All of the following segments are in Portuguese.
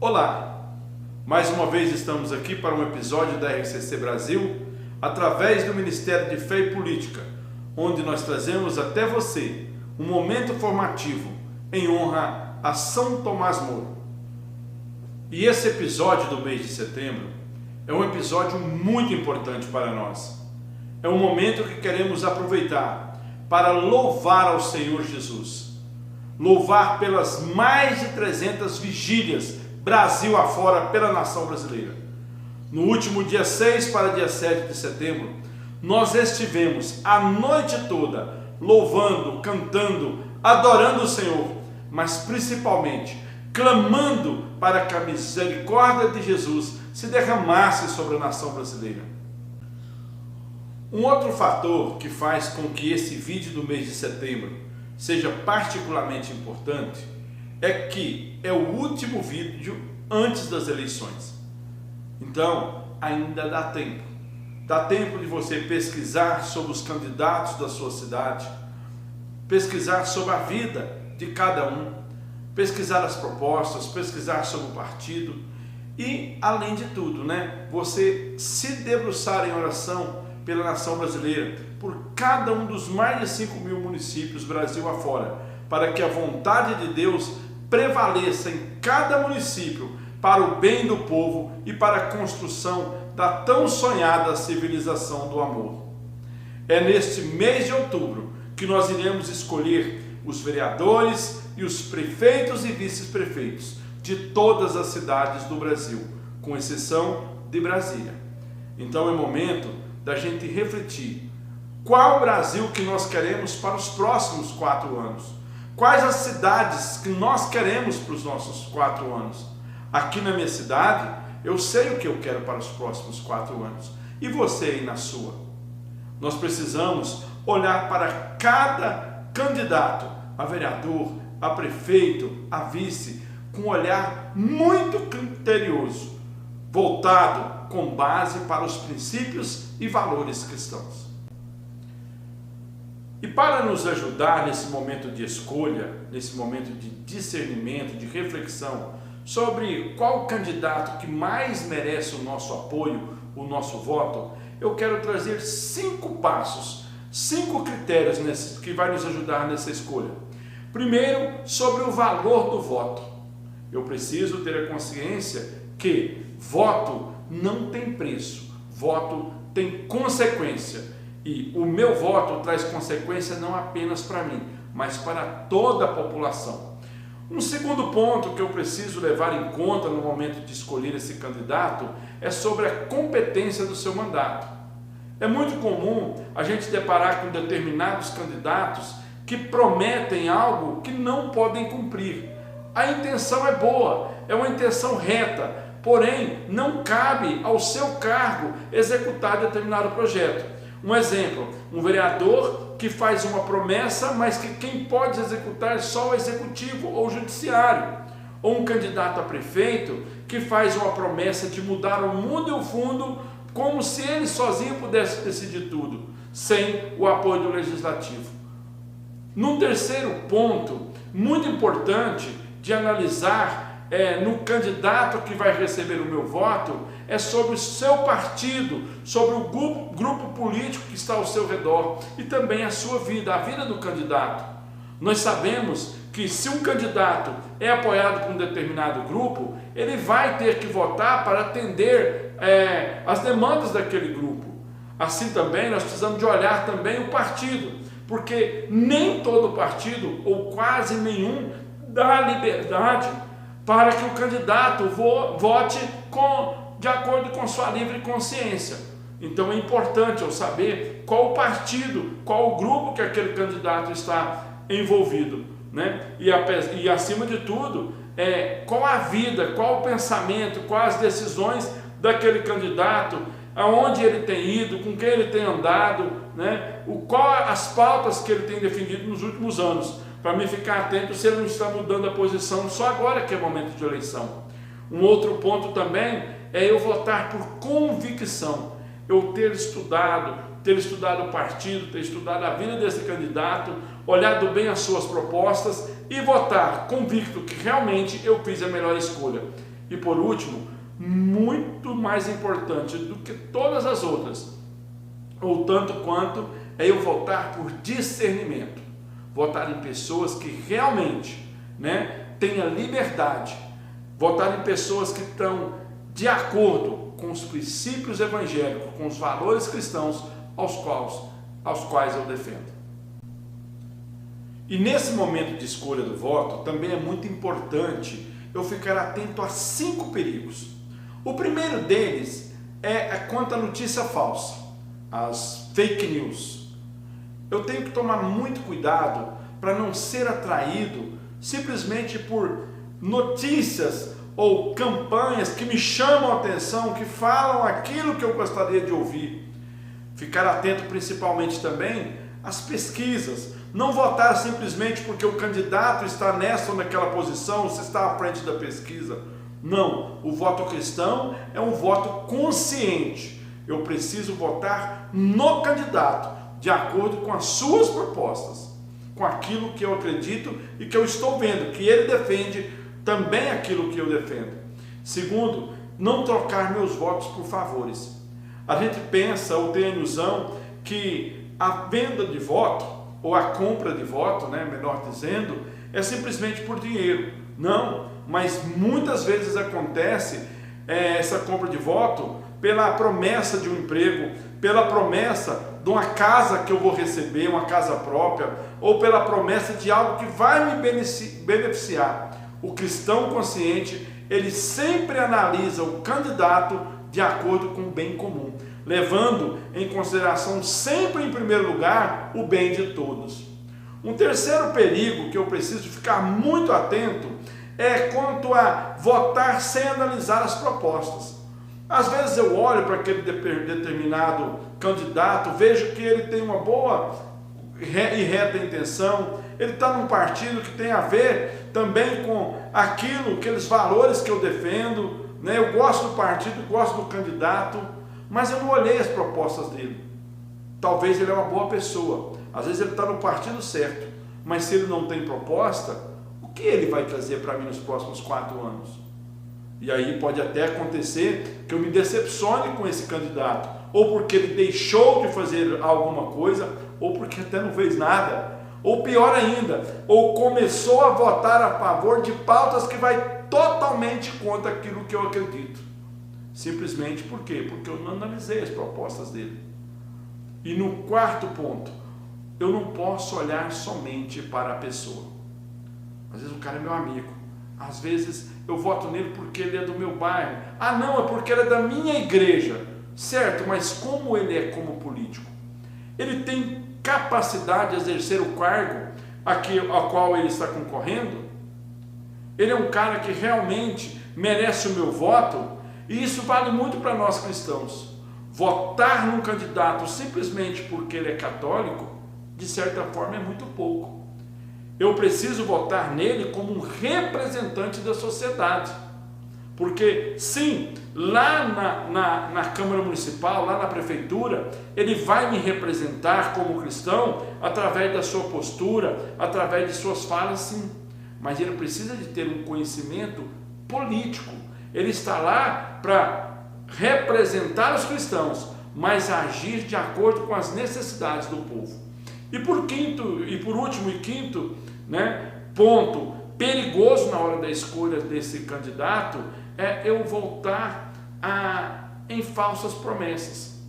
Olá! Mais uma vez estamos aqui para um episódio da RCC Brasil, através do Ministério de Fé e Política, onde nós trazemos até você um momento formativo em honra a São Tomás Moro. E esse episódio do mês de setembro é um episódio muito importante para nós. É um momento que queremos aproveitar para louvar ao Senhor Jesus. Louvar pelas mais de 300 vigílias Brasil afora pela nação brasileira. No último dia 6 para dia 7 de setembro, nós estivemos a noite toda louvando, cantando, adorando o Senhor, mas principalmente clamando para que a misericórdia de Jesus se derramasse sobre a nação brasileira. Um outro fator que faz com que esse vídeo do mês de setembro seja particularmente importante é que é o último vídeo antes das eleições. Então, ainda dá tempo. Dá tempo de você pesquisar sobre os candidatos da sua cidade, pesquisar sobre a vida de cada um, pesquisar as propostas, pesquisar sobre o partido e, além de tudo, você se debruçar em oração pela nação brasileira, por cada um dos mais de 5.000 municípios Brasil afora, para que a vontade de Deus prevaleça em cada município para o bem do povo e para a construção da tão sonhada civilização do amor. É neste mês de outubro que nós iremos escolher os vereadores e os prefeitos e vice-prefeitos de todas as cidades do Brasil, com exceção de Brasília. Então é momento da gente refletir qual o Brasil que nós queremos para os próximos 4 anos. Quais as cidades que nós queremos para os nossos 4 anos? Aqui na minha cidade, eu sei o que eu quero para os próximos 4 anos. E você aí na sua? Nós precisamos olhar para cada candidato, a vereador, a prefeito, a vice, com um olhar muito criterioso, voltado com base para os princípios e valores cristãos. E para nos ajudar nesse momento de escolha, nesse momento de discernimento, de reflexão sobre qual candidato que mais merece o nosso apoio, o nosso voto, eu quero trazer 5 passos, 5 critérios que vai nos ajudar nessa escolha. Primeiro, sobre o valor do voto. Eu preciso ter a consciência que voto não tem preço, voto tem consequência. E o meu voto traz consequência não apenas para mim, mas para toda a população. Um segundo ponto que eu preciso levar em conta no momento de escolher esse candidato é sobre a competência do seu mandato. É muito comum a gente deparar com determinados candidatos que prometem algo que não podem cumprir. A intenção é boa, é uma intenção reta, porém não cabe ao seu cargo executar determinado projeto. Um exemplo, um vereador que faz uma promessa, mas que quem pode executar é só o executivo ou o judiciário. Ou um candidato a prefeito que faz uma promessa de mudar o mundo e o fundo, como se ele sozinho pudesse decidir tudo, sem o apoio do legislativo. No terceiro ponto, muito importante de analisar no candidato que vai receber o meu voto, é sobre o seu partido, sobre o grupo político que está ao seu redor e também a sua vida, a vida do candidato. Nós sabemos que se um candidato é apoiado por um determinado grupo, ele vai ter que votar para atender as demandas daquele grupo. Assim também nós precisamos de olhar também o partido, porque nem todo partido, ou quase nenhum, dá liberdade para que o candidato vote de acordo com sua livre consciência. Então é importante eu saber qual o partido, qual o grupo que aquele candidato está envolvido, E acima de tudo, qual a vida, qual o pensamento, quais as decisões daquele candidato, aonde ele tem ido, com quem ele tem andado, qual as pautas que ele tem defendido nos últimos anos, para mim ficar atento se ele não está mudando a posição só agora que é momento de eleição. Um outro ponto também é eu votar por convicção, eu ter estudado o partido, ter estudado a vida desse candidato, olhado bem as suas propostas e votar convicto que realmente eu fiz a melhor escolha. E por último, muito mais importante do que todas as outras, ou tanto quanto, é eu votar por discernimento. Votar em pessoas que realmente, tenham liberdade. Votar em pessoas que estão de acordo com os princípios evangélicos, com os valores cristãos aos quais eu defendo. E nesse momento de escolha do voto, também é muito importante eu ficar atento a 5 perigos. O primeiro deles é quanto à notícia falsa, as fake news. Eu tenho que tomar muito cuidado para não ser atraído simplesmente por notícias ou campanhas que me chamam a atenção, que falam aquilo que eu gostaria de ouvir. Ficar atento principalmente também às pesquisas. Não votar simplesmente porque o candidato está nessa ou naquela posição, se está à frente da pesquisa. Não, o voto cristão é um voto consciente. Eu preciso votar no candidato, de acordo com as suas propostas, com aquilo que eu acredito e que eu estou vendo, que ele defende também aquilo que eu defendo. Segundo, não trocar meus votos por favores. A gente pensa ou tem a ilusão que a venda de voto, ou a compra de voto, melhor dizendo, é simplesmente por dinheiro. Não, mas muitas vezes acontece essa compra de voto pela promessa de um emprego, pela promessa de uma casa que eu vou receber, uma casa própria, ou pela promessa de algo que vai me beneficiar. O cristão consciente, ele sempre analisa o candidato de acordo com o bem comum, levando em consideração sempre em primeiro lugar o bem de todos. Um terceiro perigo que eu preciso ficar muito atento é quanto a votar sem analisar as propostas. Às vezes eu olho para aquele determinado candidato, vejo que ele tem uma boa e reta intenção, ele está num partido que tem a ver também com aqueles valores que eu defendo, eu gosto do partido, gosto do candidato, mas eu não olhei as propostas dele. Talvez ele é uma boa pessoa, às vezes ele está no partido certo, mas se ele não tem proposta, o que ele vai trazer para mim nos próximos 4 anos? E aí pode até acontecer que eu me decepcione com esse candidato, ou porque ele deixou de fazer alguma coisa, ou porque até não fez nada, ou pior ainda, ou começou a votar a favor de pautas que vai totalmente contra aquilo que eu acredito. Simplesmente por quê? Porque eu não analisei as propostas dele. E no quarto ponto, eu não posso olhar somente para a pessoa. Às vezes o cara é meu amigo, às vezes eu voto nele porque ele é do meu bairro. Ah não, é porque ele é da minha igreja. Certo, mas como ele é como político? Ele tem capacidade de exercer o cargo ao qual ele está concorrendo? Ele é um cara que realmente merece o meu voto? E isso vale muito para nós cristãos. Votar num candidato simplesmente porque ele é católico, de certa forma é muito pouco. Eu preciso votar nele como um representante da sociedade. Porque sim, lá na Câmara Municipal, lá na Prefeitura, ele vai me representar como cristão através da sua postura, através de suas falas, sim. Mas ele precisa de ter um conhecimento político. Ele está lá para representar os cristãos, mas agir de acordo com as necessidades do povo. E por último e quinto, ponto perigoso na hora da escolha desse candidato, é eu voltar em falsas promessas.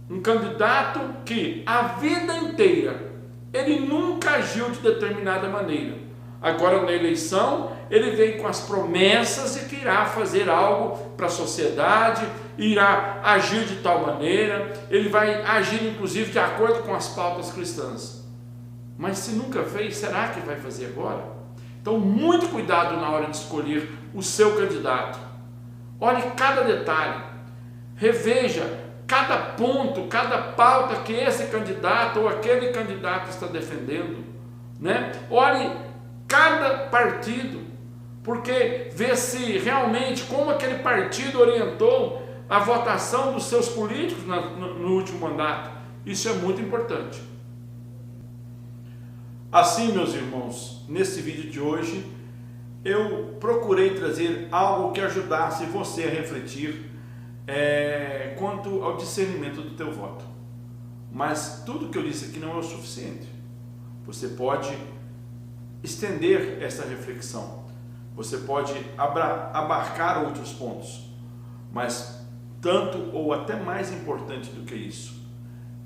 Um candidato que a vida inteira ele nunca agiu de determinada maneira. Agora na eleição ele vem com as promessas de que irá fazer algo para a sociedade, irá agir de tal maneira, ele vai agir inclusive de acordo com as pautas cristãs. Mas se nunca fez, será que vai fazer agora? Então muito cuidado na hora de escolher o seu candidato. Olhe cada detalhe, reveja cada ponto, cada pauta que esse candidato ou aquele candidato está defendendo, Olhe cada partido, porque vê se realmente como aquele partido orientou a votação dos seus políticos no último mandato. Isso é muito importante. Assim, meus irmãos, nesse vídeo de hoje, eu procurei trazer algo que ajudasse você a refletir quanto ao discernimento do teu voto. Mas tudo que eu disse aqui não é o suficiente. Você pode estender essa reflexão, você pode abarcar outros pontos, mas tanto ou até mais importante do que isso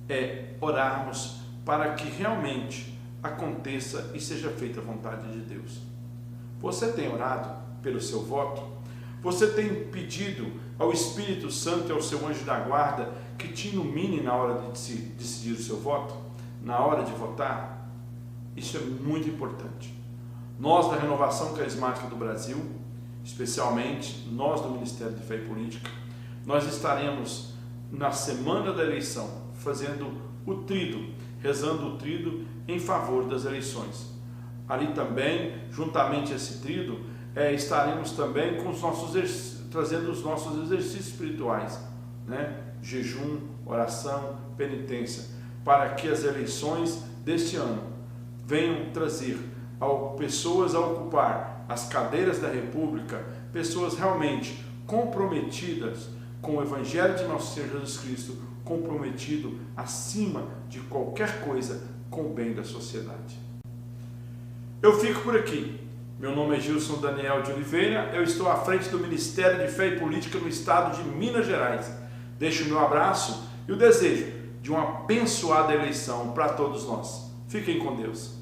é orarmos para que realmente aconteça e seja feita a vontade de Deus. Você tem orado pelo seu voto? Você tem pedido ao Espírito Santo e ao seu anjo da guarda que te ilumine na hora de decidir o seu voto? Na hora de votar? Isso é muito importante. Nós da Renovação Carismática do Brasil, especialmente nós do Ministério de Fé e Política, nós estaremos na semana da eleição fazendo o tríduo, rezando o tríduo em favor das eleições. Ali também, juntamente a esse tríduo, estaremos também com trazendo os nossos exercícios espirituais, né? Jejum, oração, penitência, para que as eleições deste ano venham trazer pessoas a ocupar as cadeiras da República, pessoas realmente comprometidas com o Evangelho de nosso Senhor Jesus Cristo, comprometido acima de qualquer coisa com o bem da sociedade. Eu fico por aqui. Meu nome é Gilson Daniel de Oliveira, eu estou à frente do Ministério de Fé e Política no estado de Minas Gerais. Deixo o meu abraço e o desejo de uma abençoada eleição para todos nós. Fiquem com Deus.